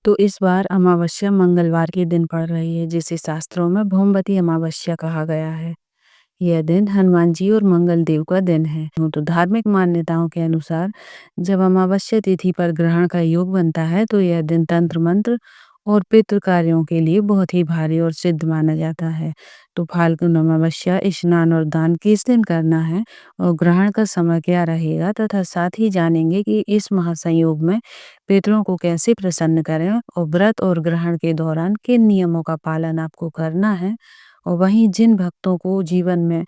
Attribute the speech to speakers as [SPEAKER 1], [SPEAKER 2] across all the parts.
[SPEAKER 1] तो इस बार अमावस्या मंगलवार के दिन पड़ रही है, जिसे शास्त्रों में भौमवती अमावस्या कहा गया है। यह दिन हनुमान जी और मंगल देव का दिन है। तो धार्मिक मान्यताओं के अनुसार जब अमावस्या तिथि पर ग्रहण का योग बनता है तो यह दिन तंत्र मंत्र और पितृ कार्यों के लिए बहुत ही भारी और सिद्ध माना जाता है। तो फाल्गुन अमावस्या स्नान और दान किस दिन करना है और ग्रहण का समय क्या रहेगा, तथा साथ ही जानेंगे कि इस महासंयोग में पितरों को कैसे प्रसन्न करें और व्रत और ग्रहण के दौरान किन नियमों का पालन आपको करना है। और वहीं जिन भक्तों को जीवन में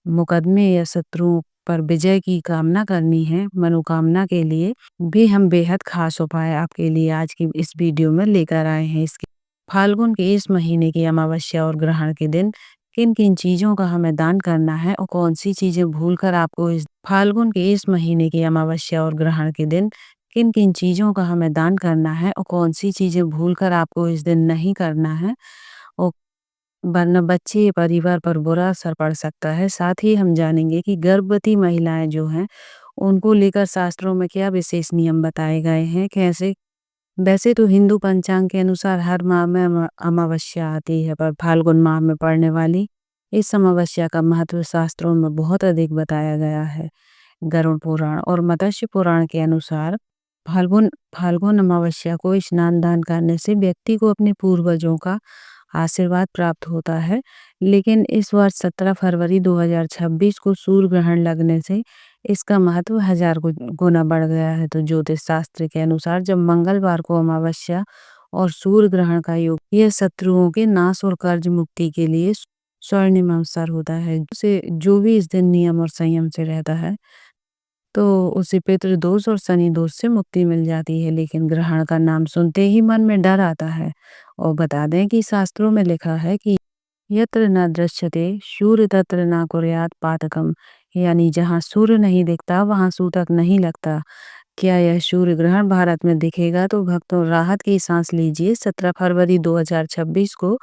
[SPEAKER 1] मुकदमे या शत्रुओं पर विजय की कामना करनी है, मनोकामना के लिए भी हम बेहद खास उपाय आपके लिए आज की इस वीडियो में लेकर आए हैं। इसके फाल्गुन के इस महीने की अमावस्या और ग्रहण के दिन किन किन चीजों का हमें दान करना है और कौन सी चीजें भूलकर आपको इस फाल्गुन के इस महीने की अमावस्या और ग्रहण के दिन किन किन चीजों का हमें दान करना है और कौन सी चीजें भूलकर आपको इस दिन नहीं करना है, और वरना बच्चे या परिवार पर बुरा असर पड़ सकता है। साथ ही हम जानेंगे कि गर्भवती महिलाएं जो हैं उनको लेकर शास्त्रों में क्या विशेष नियम बताए गए हैं। कैसे वैसे तो हिंदू पंचांग के अनुसार हर माह में अमावस्या आती है, पर फाल्गुन माह में पड़ने वाली इस अमावस्या का महत्व शास्त्रों में बहुत अधिक बताया गया है। गरुड़ पुराण और मत्स्य पुराण के अनुसार फाल्गुन फाल्गुन अमावस्या को स्नान दान करने से व्यक्ति को अपने पूर्वजों का आशीर्वाद प्राप्त होता है। लेकिन इस वर्ष 17 फरवरी 2026 को सूर्य ग्रहण लगने से इसका महत्व हजार गुना बढ़ गया है। तो ज्योतिष शास्त्र के अनुसार जब मंगलवार को अमावस्या और सूर्य ग्रहण का योग, यह शत्रुओं के नाश और कर्ज मुक्ति के लिए स्वर्णिम अवसर होता है। से जो भी इस दिन नियम और संयम से रहता है तो उसे पितृदोष और शनि दोष से मुक्ति मिल जाती है। लेकिन ग्रहण का नाम सुनते ही मन में डर आता है। और बता दें कि शास्त्रों में लिखा है कि यत्र न दृश्यते सूर्य तत्र न कुर्यात् पातकम, यानी जहाँ सूर्य नहीं दिखता वहाँ सूतक नहीं लगता। क्या यह सूर्य ग्रहण भारत में दिखेगा तो भक्तों राहत की सांस लीजिए। 17 फरवरी 2026 को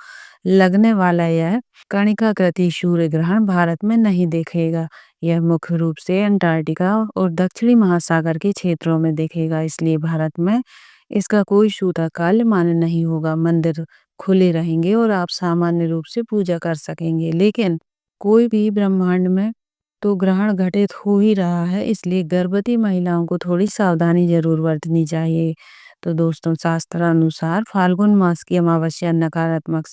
[SPEAKER 1] लगने वाला यह कणिकाकृति सूर्य ग्रहण भारत में नहीं दिखेगा। यह मुख्य रूप से अंटार्कटिका और दक्षिणी महासागर के क्षेत्रों में दिखेगा, इसलिए भारत में इसका कोई सूतकाल मान्य नहीं होगा। मंदिर खुले रहेंगे और आप सामान्य रूप से पूजा कर सकेंगे। लेकिन कोई भी ब्रह्मांड में तो ग्रहण घटित हो ही रहा है, इसलिए गर्भवती महिलाओं को थोड़ी सावधानी जरूर बरतनी चाहिए। तो दोस्तों, शास्त्र अनुसार फाल्गुन मास की अमावस्या नकारात्मक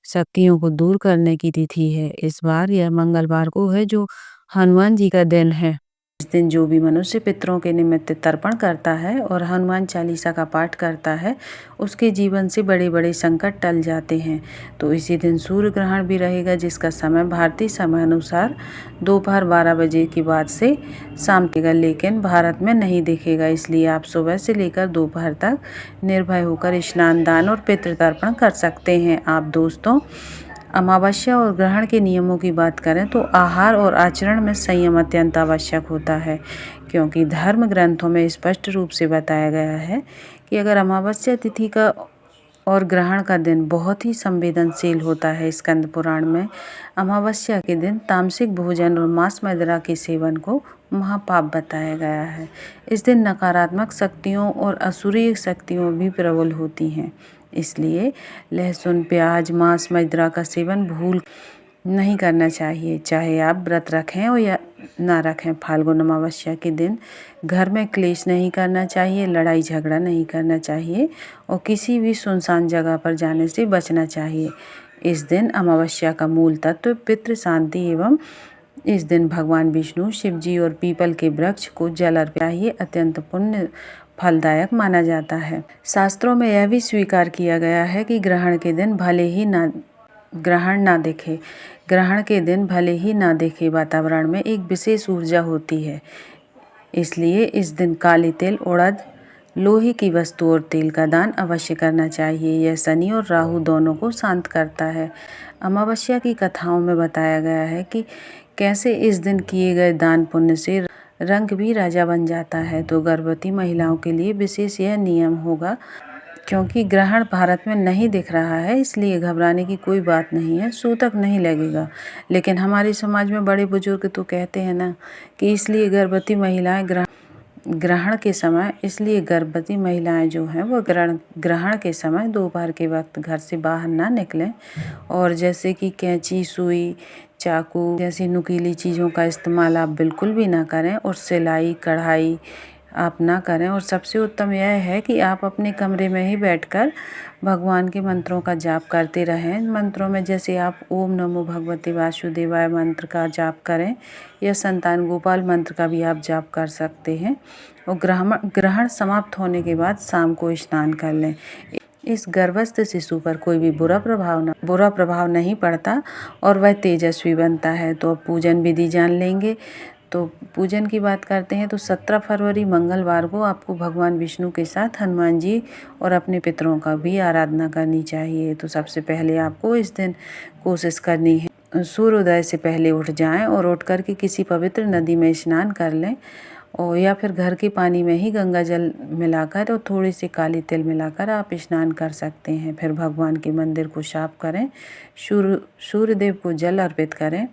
[SPEAKER 1] शक्तियों को दूर करने की तिथि है। इस बार यह मंगलवार को है, जो हनुमान जी का दिन है। इस दिन जो भी मनुष्य पितरों के निमित्त तर्पण करता है और हनुमान चालीसा का पाठ करता है, उसके जीवन से बड़े बड़े संकट टल जाते हैं। तो इसी दिन सूर्य ग्रहण भी रहेगा, जिसका समय भारतीय समय अनुसार दोपहर 12 बजे के बाद से शाम तक, लेकिन भारत में नहीं दिखेगा। इसलिए आप सुबह से लेकर दोपहर तक निर्भय होकर स्नान दान और पितृ तर्पण कर सकते हैं। आप दोस्तों, अमावस्या और ग्रहण के नियमों की बात करें तो आहार और आचरण में संयम अत्यंत आवश्यक होता है, क्योंकि धर्म ग्रंथों में स्पष्ट रूप से बताया गया है कि अगर अमावस्या तिथि का और ग्रहण का दिन बहुत ही संवेदनशील होता है। स्कंद पुराण में अमावस्या के दिन तामसिक भोजन और मांस मदिरा के सेवन को महापाप बताया गया है। इस दिन नकारात्मक शक्तियों और असुरीय शक्तियों भी प्रबल होती हैं, इसलिए लहसुन प्याज मांस मदिरा का सेवन भूल नहीं करना चाहिए, चाहे आप व्रत रखें और या ना रखें। फाल्गुन अमावस्या के दिन घर में क्लेश नहीं करना चाहिए, लड़ाई झगड़ा नहीं करना चाहिए और किसी भी सुनसान जगह पर जाने से बचना चाहिए। इस दिन अमावस्या का मूल तत्व पितृ शांति एवं इस दिन भगवान विष्णु, शिव जी और पीपल के वृक्ष को जल अर्पित चाहिए, अत्यंत पुण्य फलदायक माना जाता है। शास्त्रों में यह भी स्वीकार किया गया है कि ग्रहण के दिन भले ही ना दिखे, वातावरण में एक विशेष ऊर्जा होती है। इसलिए इस दिन काले तिल, उड़द, लोहे की वस्तु और तेल का दान अवश्य करना चाहिए। यह शनि और राहु दोनों को शांत करता है। अमावस्या की कथाओं में बताया गया है कि कैसे इस दिन किए गए दान पुण्य से रंग भी राजा बन जाता है। तो गर्भवती महिलाओं के लिए विशेष यह नियम होगा, क्योंकि ग्रहण भारत में नहीं दिख रहा है, इसलिए घबराने की कोई बात नहीं है, सूतक नहीं लगेगा। लेकिन हमारे समाज में बड़े बुजुर्ग तो कहते हैं ना कि इसलिए गर्भवती महिलाएं ग्रहण के समय, इसलिए गर्भवती महिलाएं जो हैं वो ग्रहण के समय दोपहर के वक्त घर से बाहर ना निकलें और जैसे कि कैंची, सुई, चाकू जैसी नुकीली चीज़ों का इस्तेमाल आप बिल्कुल भी ना करें और सिलाई कढ़ाई आप ना करें। और सबसे उत्तम यह है कि आप अपने कमरे में ही बैठकर भगवान के मंत्रों का जाप करते रहें। मंत्रों में जैसे आप ओम नमो भगवते वासुदेवाय मंत्र का जाप करें या संतान गोपाल मंत्र का भी आप जाप कर सकते हैं। और ग्रहण समाप्त होने के बाद शाम को स्नान कर लें। इस गर्भस्थ शिशु पर कोई भी बुरा प्रभाव नहीं पड़ता और वह तेजस्वी बनता है। तो अब पूजन विधि जान लेंगे। तो पूजन की बात करते हैं तो 17 फरवरी मंगलवार को आपको भगवान विष्णु के साथ हनुमान जी और अपने पितरों का भी आराधना करनी चाहिए। तो सबसे पहले आपको इस दिन कोशिश करनी है सूर्योदय से पहले उठ जाएं और उठ कर के किसी पवित्र नदी में स्नान कर लें और या फिर घर के पानी में ही गंगा जल मिलाकर और थोड़ी सी काली तिल मिलाकर आप स्नान कर सकते हैं। फिर भगवान के मंदिर को साफ करें, सूर्यदेव को जल अर्पित करें।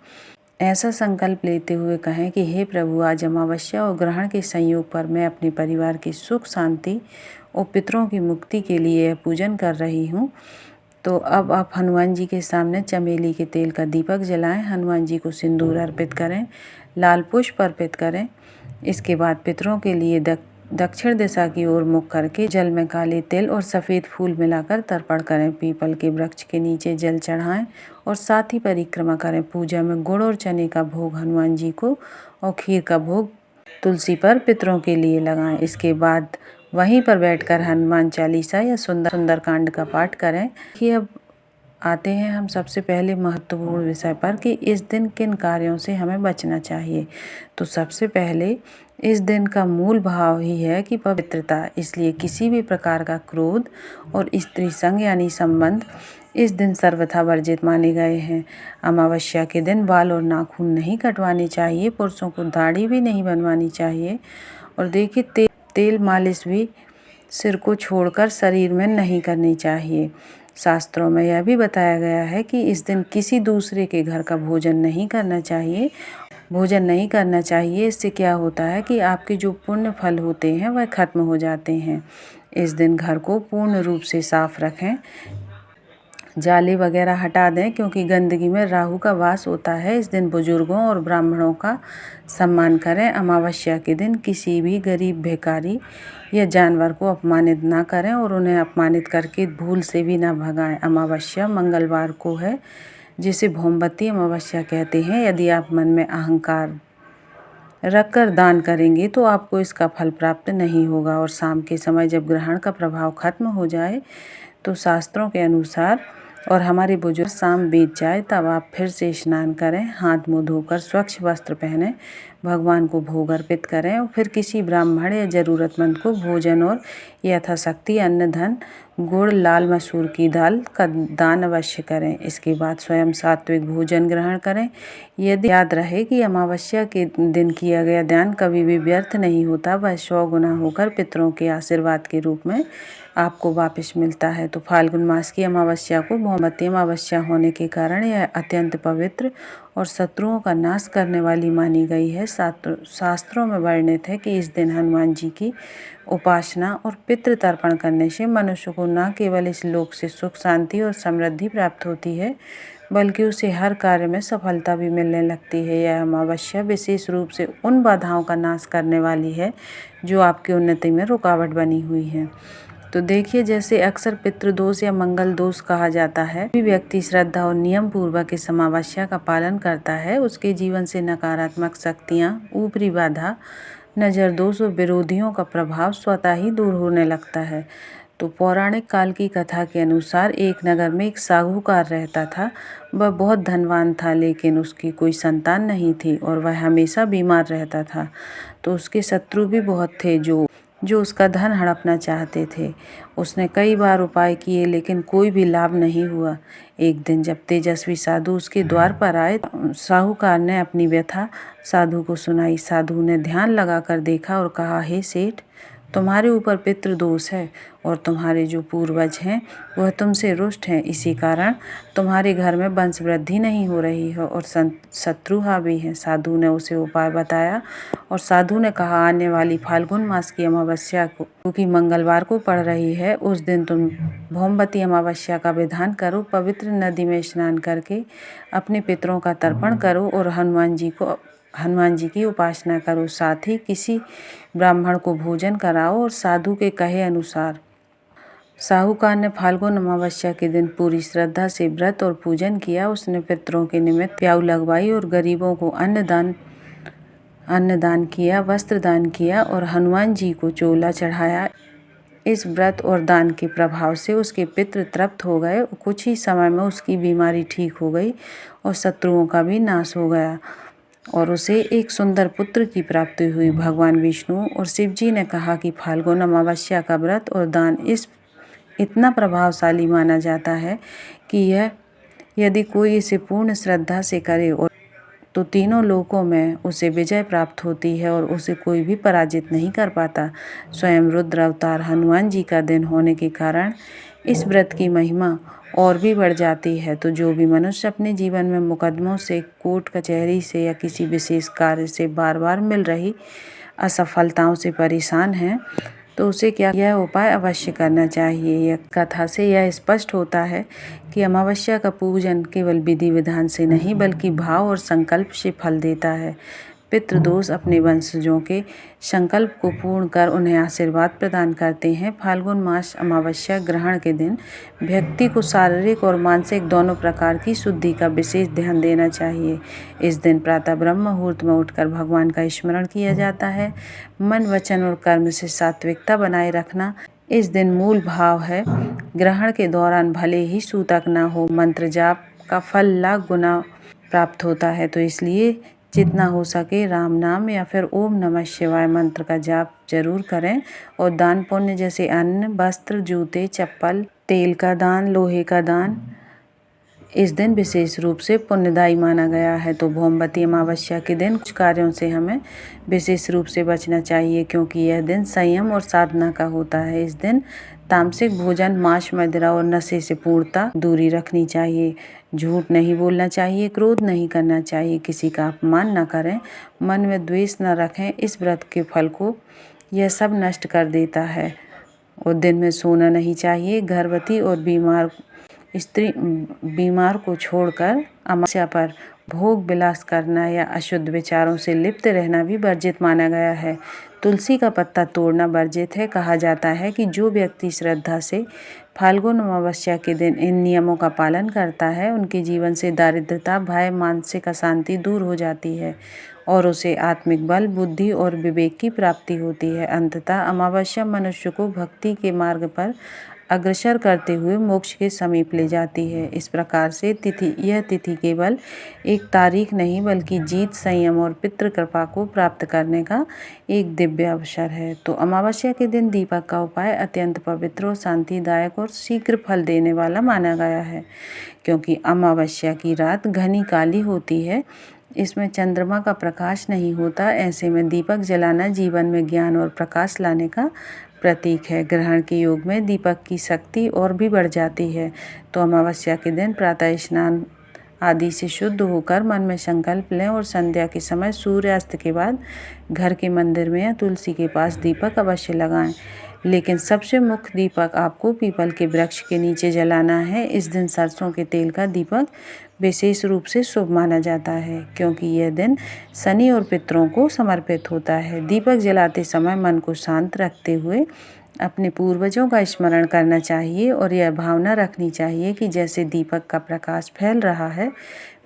[SPEAKER 1] ऐसा संकल्प लेते हुए कहें कि हे प्रभु, आज अमावस्या और ग्रहण के संयोग पर मैं अपने परिवार की सुख शांति और पितरों की मुक्ति के लिए यह पूजन कर रही हूँ। तो अब आप हनुमान जी के सामने चमेली के तेल का दीपक जलाएं, हनुमान जी को सिंदूर अर्पित करें, लाल पुष्प अर्पित करें। इसके बाद पितरों के लिए दक्षिण दिशा की ओर मुख करके जल में काले तिल और सफ़ेद फूल मिलाकर तर्पण करें। पीपल के वृक्ष के नीचे जल चढ़ाएं और साथ ही परिक्रमा करें। पूजा में गुड़ और चने का भोग हनुमान जी को और खीर का भोग तुलसी पर पितरों के लिए लगाएं। इसके बाद वहीं पर बैठकर हनुमान चालीसा या सुंदरकांड का पाठ करें। कि अब आते हैं हम सबसे पहले महत्वपूर्ण विषय पर कि इस दिन किन कार्यों से हमें बचना चाहिए। तो सबसे पहले इस दिन का मूल भाव ही है कि पवित्रता, इसलिए किसी भी प्रकार का क्रोध और स्त्री संग यानी संबंध इस दिन सर्वथा वर्जित माने गए हैं। अमावस्या के दिन बाल और नाखून नहीं कटवाने चाहिए, पुरुषों को दाढ़ी भी नहीं बनवानी चाहिए। और देखिए तेल मालिश भी सिर को छोड़कर शरीर में नहीं करनी चाहिए। शास्त्रों में यह भी बताया गया है कि इस दिन किसी दूसरे के घर का भोजन नहीं करना चाहिए। इससे क्या होता है कि आपके जो पुण्य फल होते हैं वह खत्म हो जाते हैं। इस दिन घर को पूर्ण रूप से साफ रखें, जाले वगैरह हटा दें क्योंकि गंदगी में राहु का वास होता है। इस दिन बुजुर्गों और ब्राह्मणों का सम्मान करें। अमावस्या के दिन किसी भी गरीब, भिखारी या जानवर को अपमानित ना करें और उन्हें अपमानित करके भूल से भी ना भगाएं। अमावस्या मंगलवार को है जिसे भोमबती अमावस्या कहते हैं। यदि आप मन में अहंकार रखकर दान करेंगे तो आपको इसका फल प्राप्त नहीं होगा। और शाम के समय जब ग्रहण का प्रभाव खत्म हो जाए तो शास्त्रों के अनुसार और हमारे बुजुर्ग शाम बीत जाए तब आप फिर से स्नान करें, हाथ मुँह धोकर स्वच्छ वस्त्र पहनें, भगवान को भोग अर्पित करें और फिर किसी ब्राह्मण या ज़रूरतमंद को भोजन और यथाशक्ति अन्न, धन, गुड़, लाल मसूर की दाल का दान अवश्य करें। इसके बाद स्वयं सात्विक भोजन ग्रहण करें। यदि याद रहे कि अमावस्या के दिन किया गया दान कभी भी व्यर्थ नहीं होता, वह 100 गुना होकर पितरों के आशीर्वाद के रूप में आपको वापस मिलता है। तो फाल्गुन मास की अमावस्या को भोमबती अमावस्या होने के कारण यह अत्यंत पवित्र और शत्रुओं का नाश करने वाली मानी गई है। शास्त्रों में वर्णित है कि इस दिन हनुमान जी की उपासना और पितृ तर्पण करने से मनुष्य को न केवल इस लोक से सुख शांति और समृद्धि प्राप्त होती है बल्कि उसे हर कार्य में सफलता भी मिलने लगती है। यह अमावस्या विशेष रूप से उन बाधाओं का नाश करने वाली है जो आपकी उन्नति में रुकावट बनी हुई है। तो देखिए, जैसे अक्सर पितृदोष या मंगल दोष कहा जाता है, भी व्यक्ति श्रद्धा और नियम पूर्वक इस अमावस्या का पालन करता है, उसके जीवन से नकारात्मक शक्तियाँ, ऊपरी बाधा, नज़र दोष और विरोधियों का प्रभाव स्वतः ही दूर होने लगता है। तो पौराणिक काल की कथा के अनुसार एक नगर में एक साहूकार रहता था। वह बहुत धनवान था लेकिन उसकी कोई संतान नहीं थी और वह हमेशा बीमार रहता था। तो उसके शत्रु भी बहुत थे जो उसका धन हड़पना चाहते थे। उसने कई बार उपाय किए लेकिन कोई भी लाभ नहीं हुआ। एक दिन जब तेजस्वी साधु उसके द्वार पर आए, साहूकार ने अपनी व्यथा साधु को सुनाई। साधु ने ध्यान लगाकर देखा और कहा, हे सेठ, तुम्हारे ऊपर पितृदोष है और तुम्हारे जो पूर्वज हैं वह तुमसे रुष्ट हैं। इसी कारण तुम्हारे घर में वंश वृद्धि नहीं हो रही है और शत्रु हावी हैं। साधु ने उसे उपाय बताया और साधु ने कहा, आने वाली फाल्गुन मास की अमावस्या को, क्योंकि मंगलवार को पड़ रही है, उस दिन तुम भौमवती अमावस्या का विधान करो। पवित्र नदी में स्नान करके अपने पितरों का तर्पण करो और हनुमान जी की उपासना करो। साथ ही किसी ब्राह्मण को भोजन कराओ और साधु के कहे अनुसार साहूकार ने फाल्गुन अमावस्या के दिन पूरी श्रद्धा से व्रत और पूजन किया। उसने पितरों के निमित्त प्याऊ लगवाई और गरीबों को अन्नदान किया, वस्त्र दान किया और हनुमान जी को चोला चढ़ाया। इस व्रत और दान के प्रभाव से उसके पितृ तृप्त हो गए। कुछ ही समय में उसकी बीमारी ठीक हो गई और शत्रुओं का भी नाश हो गया और उसे एक सुंदर पुत्र की प्राप्ति हुई। भगवान विष्णु और शिव जी ने कहा कि फाल्गुन अमावस्या का व्रत और दान इतना प्रभावशाली माना जाता है कि यदि कोई इसे पूर्ण श्रद्धा से करे और तो तीनों लोकों में उसे विजय प्राप्त होती है और उसे कोई भी पराजित नहीं कर पाता। स्वयं रुद्र अवतार हनुमान जी का दिन होने के कारण इस व्रत की महिमा और भी बढ़ जाती है। तो जो भी मनुष्य अपने जीवन में मुकदमों से, कोर्ट कचहरी से या किसी विशेष कार्य से बार बार मिल रही असफलताओं से परेशान है, तो उसे यह उपाय अवश्य करना चाहिए। यह कथा से यह स्पष्ट होता है कि अमावस्या का पूजन केवल विधि विधान से नहीं बल्कि भाव और संकल्प से फल देता है। पितृदोष अपने वंशजों के संकल्प को पूर्ण कर उन्हें आशीर्वाद प्रदान करते हैं। फाल्गुन मास अमावस्या ग्रहण के दिन व्यक्ति को शारीरिक और मानसिक दोनों प्रकार की शुद्धि का विशेष ध्यान देना चाहिए। इस दिन प्रातः ब्रह्म मुहूर्त में उठकर भगवान का स्मरण किया जाता है। मन, वचन और कर्म से सात्विकता बनाए रखना इस दिन मूल भाव है। ग्रहण के दौरान भले ही सूतक न हो, मंत्र जाप का फल लाख गुना प्राप्त होता है। तो इसलिए जितना हो सके राम नाम या फिर ओम नमः शिवाय मंत्र का जाप जरूर करें। और दान पुण्य जैसे अन्न, वस्त्र, जूते, चप्पल, तेल का दान, लोहे का दान इस दिन विशेष रूप से पुण्यदायी माना गया है। तो भौमवती अमावस्या के दिन कुछ कार्यों से हमें विशेष रूप से बचना चाहिए, क्योंकि यह दिन संयम और साधना का होता है। इस दिन तामसिक भोजन, मांस, मदिरा और नशे से पूर्णतः दूरी रखनी चाहिए। झूठ नहीं बोलना चाहिए, क्रोध नहीं करना चाहिए, किसी का अपमान न करें, मन में द्वेष न रखें। इस व्रत के फल को यह सब नष्ट कर देता है। और दिन में सोना नहीं चाहिए। गर्भवती और बीमार को छोड़कर अमावस्या पर भोग विलास करना या अशुद्ध विचारों से लिप्त रहना भी वर्जित माना गया है। तुलसी का पत्ता तोड़ना वर्जित है। कहा जाता है कि जो व्यक्ति श्रद्धा से फाल्गुन अमावस्या के दिन इन नियमों का पालन करता है, उनके जीवन से दारिद्रता, भय, मानसिक अशांति दूर हो जाती है और उसे आत्मिक बल, बुद्धि और विवेक की प्राप्ति होती है। अंततः अमावस्या मनुष्य को भक्ति के मार्ग पर अग्रसर करते हुए मोक्ष के समीप ले जाती है। इस प्रकार से यह तिथि केवल एक तारीख नहीं बल्कि जीत, संयम और पितृ कृपा को प्राप्त करने का एक दिव्य अवसर है। तो अमावस्या के दिन दीपक का उपाय अत्यंत पवित्र और शांतिदायक और शीघ्र फल देने वाला माना गया है, क्योंकि अमावस्या की रात घनी काली होती है। इसमें चंद्रमा का प्रकाश नहीं होता। ऐसे में दीपक जलाना जीवन में ज्ञान और प्रकाश लाने का प्रतीक है। ग्रहण के योग में दीपक की शक्ति और भी बढ़ जाती है। तो अमावस्या के दिन प्रातः स्नान आदि से शुद्ध होकर मन में संकल्प लें और संध्या के समय सूर्यास्त के बाद घर के मंदिर में या तुलसी के पास दीपक अवश्य लगाएं। लेकिन सबसे मुख्य दीपक आपको पीपल के वृक्ष के नीचे जलाना है। इस दिन सरसों के तेल का दीपक विशेष रूप से शुभ माना जाता है, क्योंकि यह दिन शनि और पितरों को समर्पित होता है। दीपक जलाते समय मन को शांत रखते हुए अपने पूर्वजों का स्मरण करना चाहिए और यह भावना रखनी चाहिए कि जैसे दीपक का प्रकाश फैल रहा है,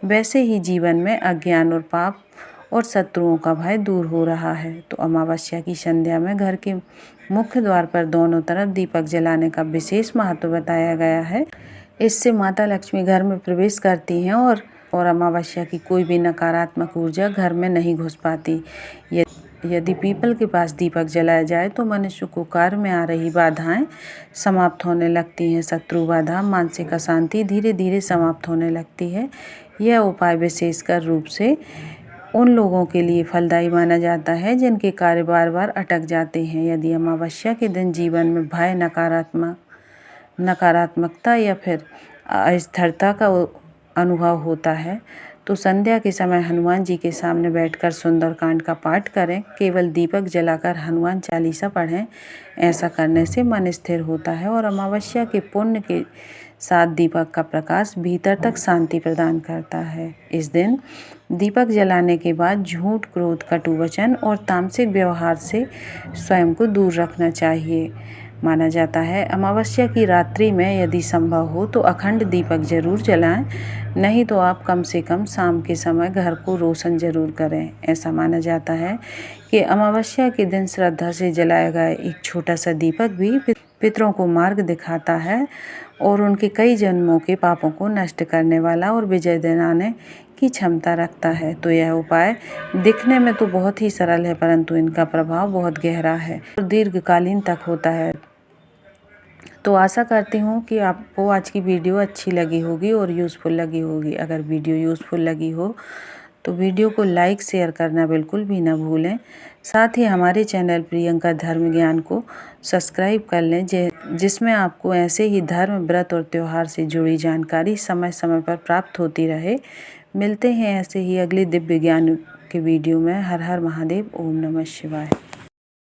[SPEAKER 1] वैसे ही जीवन में अज्ञान और पाप और शत्रुओं का भय दूर हो रहा है। तो अमावस्या की संध्या में घर के मुख्य द्वार पर दोनों तरफ दीपक जलाने का विशेष महत्व बताया गया है। इससे माता लक्ष्मी घर में प्रवेश करती हैं और अमावस्या की कोई भी नकारात्मक ऊर्जा घर में नहीं घुस पाती। यदि पीपल के पास दीपक जलाया जाए तो मनुष्य को कार्य में आ रही बाधाएं समाप्त होने लगती हैं। शत्रु बाधा, मानसिक अशांति धीरे धीरे समाप्त होने लगती है। यह उपाय विशेषकर रूप से उन लोगों के लिए फलदायी माना जाता है जिनके कार्य बार बार अटक जाते हैं। यदि अमावस्या के दिन जीवन में भय, नकारात्मकता या फिर अस्थिरता का अनुभव होता है तो संध्या के समय हनुमान जी के सामने बैठकर सुंदरकांड का पाठ करें। केवल दीपक जलाकर हनुमान चालीसा पढ़ें। ऐसा करने से मन स्थिर होता है और अमावस्या के पुण्य के साथ दीपक का प्रकाश भीतर तक शांति प्रदान करता है। इस दिन दीपक जलाने के बाद झूठ, क्रोध, कटु वचन और तामसिक व्यवहार से स्वयं को दूर रखना चाहिए। माना जाता है अमावस्या की रात्रि में यदि संभव हो तो अखंड दीपक जरूर जलाएं, नहीं तो आप कम से कम शाम के समय घर को रोशन जरूर करें। ऐसा माना जाता है कि अमावस्या के दिन श्रद्धा से जलाया गया एक छोटा सा दीपक भी पितरों को मार्ग दिखाता है और उनके कई जन्मों के पापों को नष्ट करने वाला और विजय दिलाने की क्षमता रखता है। तो यह उपाय दिखने में तो बहुत ही सरल है, परंतु इनका प्रभाव बहुत गहरा है और दीर्घकालीन तक होता है। तो आशा करती हूँ कि आपको आज की वीडियो अच्छी लगी होगी और यूज़फुल लगी होगी। अगर वीडियो यूज़फुल लगी हो तो वीडियो को लाइक, शेयर करना बिल्कुल भी ना भूलें। साथ ही हमारे चैनल प्रियंका धर्म ज्ञान को सब्सक्राइब कर लें, जिसमें आपको ऐसे ही धर्म, व्रत और त्यौहार से जुड़ी जानकारी समय समय पर प्राप्त होती रहे। मिलते हैं ऐसे ही अगले दिव्य ज्ञान के वीडियो में। हर हर महादेव। ओम नमः शिवाय।